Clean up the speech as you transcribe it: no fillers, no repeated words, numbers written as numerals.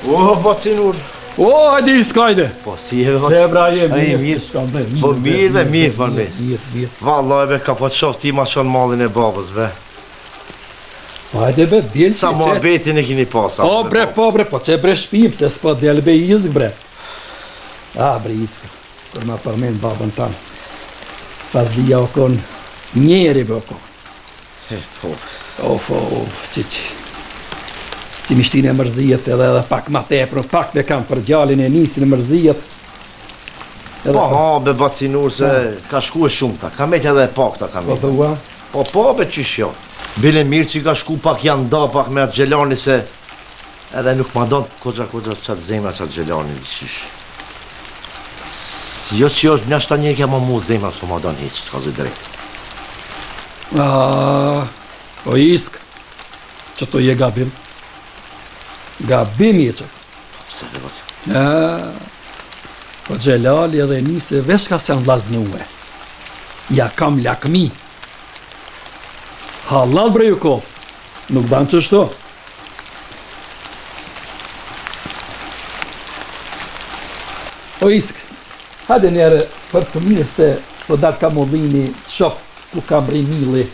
O, bacinur. O, hajde iskajde. Po, si e Dhe Ebrahim, mirë. Po, mirë, mirë. Vallaj, be, ka po të shof ti ma shonë malin e babës, be. Hajde, be, bjelë Sa ma betin e kini pasa. Po, bre, po që bre shpim, se s'po del be izg, bre. Bre, izg, kër ma përmen babën tanë. Fazlija o kon njeri, be, o kon. Of, që ti mishtin e mërzijet edhe pak ma tepër, pak me kam për gjallin e nisin e mërzijet. Po, be, bacinur, se ka shku e shumë ta, ka met edhe e pak ta ka met. Po, dhua? Po, be, qysh jo. Bile mirë që ka shku pak janë da, pak me atë gjelani se edhe nuk ma donë kogja qatë zemra qatë gjelani, qysh. Jo që jo, një ashta një kja ma mu zemra s'po ma donë heq, ka zë drejt. Po isk, që to je gabim. Gabim je që. Pse dhe bacinur? Po gjelali edhe nisi vesh ka se në laznue. Ja kam lakmi. Halal bre ju kofë, nuk banë që shto. O isk, hajde njerë për të mirë se po datë ka mollini, shok ku kam rinili.